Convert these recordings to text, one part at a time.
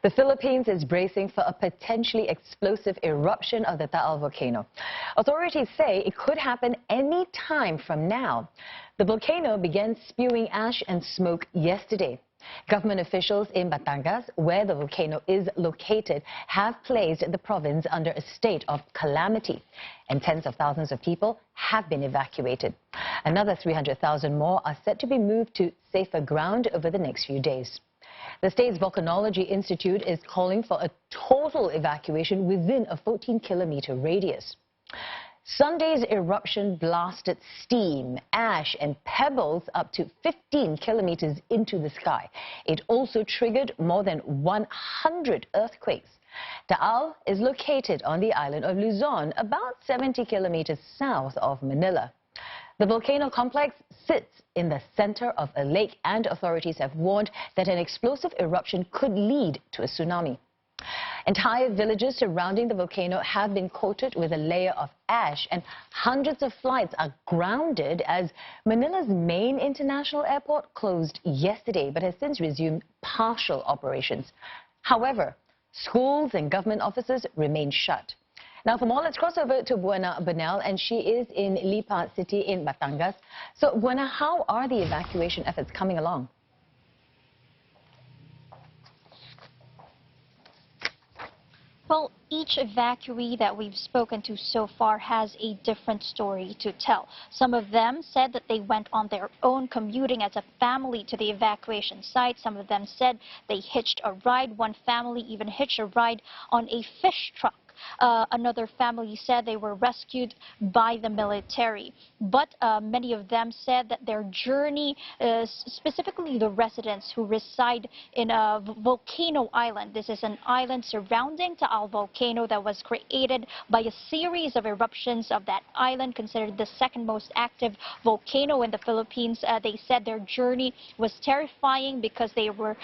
The Philippines is bracing for a potentially explosive eruption of the Taal volcano. Authorities say it could happen any time from now. The volcano began spewing ash and smoke yesterday. Government officials in Batangas, where the volcano is located, have placed the province under a state of calamity, and tens of thousands of people have been evacuated. Another 300,000 more are set to be moved to safer ground over the next few days. The state's Volcanology Institute is calling for a total evacuation within a 14-kilometer radius. Sunday's eruption blasted steam, ash and pebbles up to 15 kilometers into the sky. It also triggered more than 100 earthquakes. Taal is located on the island of Luzon, about 70 kilometers south of Manila. The volcano complex sits in the center of a lake, and authorities have warned that an explosive eruption could lead to a tsunami. Entire villages surrounding the volcano have been coated with a layer of ash, and hundreds of flights are grounded as Manila's main international airport closed yesterday but has since resumed partial operations. However, schools and government offices remain shut. Now, for more, let's cross over to Buena Bernal, and she is in Lipa City in Batangas. So, Buena, how are the evacuation efforts coming along? Well, each evacuee that we've spoken to so far has a different story to tell. Some of them said that they went on their own, commuting as a family to the evacuation site. Some of them said they hitched a ride. One family even hitched a ride on a fish truck. Another family said they were rescued by the military. But many of them said that their journey, specifically the residents who reside in Volcano Island. This is an island surrounding Taal volcano that was created by a series of eruptions of that island, considered the second most active volcano in the Philippines. They said their journey was terrifying because they were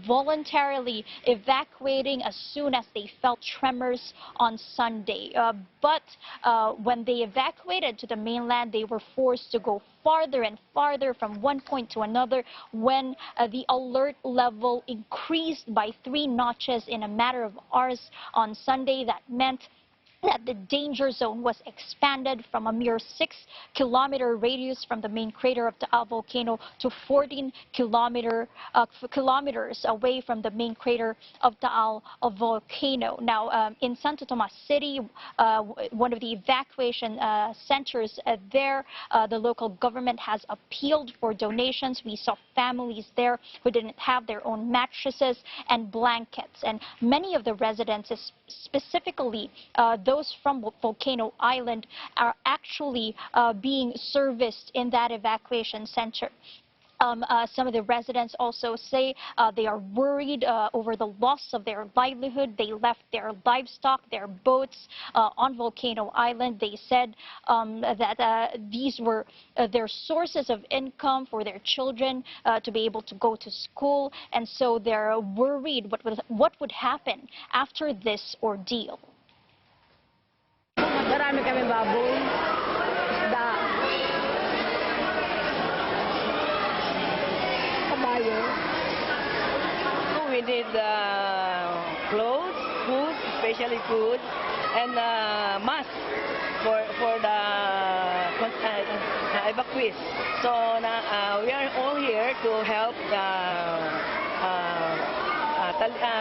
voluntarily evacuating as soon as they felt tremors on Sunday. But when they evacuated to the mainland, they were forced to go farther and farther from one point to another when the alert level increased by 3 notches in a matter of hours on Sunday. That meant that the danger zone was expanded from a mere 6-kilometer radius from the main crater of the Taal volcano to 14 kilometers away from the main crater of the Taal volcano. Now, in Santo Tomas City, one of the evacuation centers there, the local government has appealed for donations. We saw families there who didn't have their own mattresses and blankets. And many of the residents, specifically those from Volcano Island, are actually being serviced in that evacuation center. Some of the residents also say they are worried over the loss of their livelihood. They left their livestock, their boats on Volcano Island. They said that these were their sources of income for their children to be able to go to school, and so they're worried what would happen after this ordeal. Marami kami baboy, isda, kabayo. We need clothes, food, especially food, and masks for the evacuees. So we are all here to help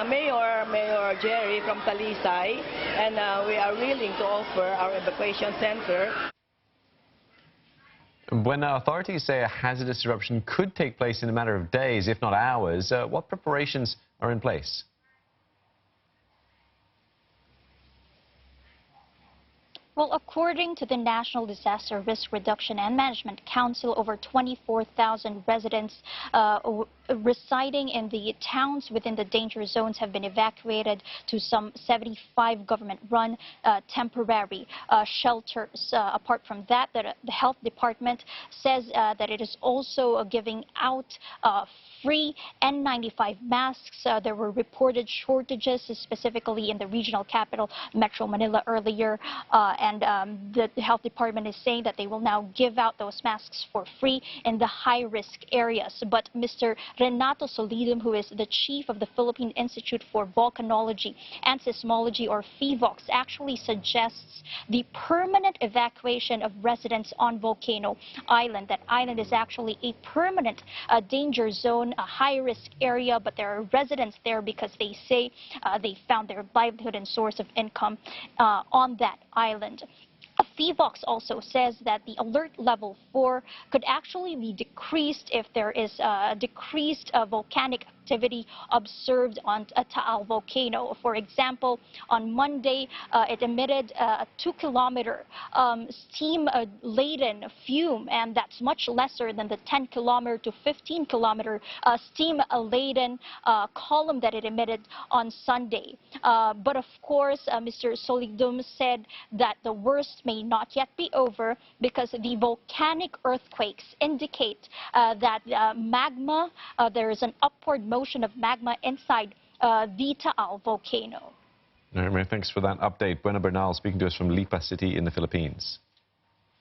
Mayor Jerry from Talisay, and we are willing to offer our evacuation center. When authorities say a hazardous eruption could take place in a matter of days, if not hours, what preparations are in place? Well, according to the National Disaster Risk Reduction and Management Council, over 24,000 residents residing in the towns within the danger zones have been evacuated to some 75 government-run temporary shelters. Apart from that, the health department says that it is also giving out free N95 masks. There were reported shortages, specifically in the regional capital, Metro Manila, earlier. And the health department is saying that they will now give out those masks for free in the high-risk areas. But Mr. Renato Solidum, who is the chief of the Philippine Institute for Volcanology and Seismology, or PHIVOLCS, actually suggests the permanent evacuation of residents on Volcano Island. That island is actually a permanent danger zone, a high-risk area, but there are residents there because they say they found their livelihood and source of income on that island. PHIVOLCS also says that the alert level 4 could actually be decreased if there is decreased volcanic activity observed on a Taal volcano. For example, on Monday, it emitted a 2-kilometer steam-laden fume, and that's much lesser than the 10-kilometer to 15-kilometer steam-laden column that it emitted on Sunday. But of course, Mr. Solidum said that the worst may not yet be over because the volcanic earthquakes indicate that magma, there is an upward motion of magma inside the Taal volcano. All right, Mary, thanks for that update. Buena Bernal speaking to us from Lipa City in the Philippines.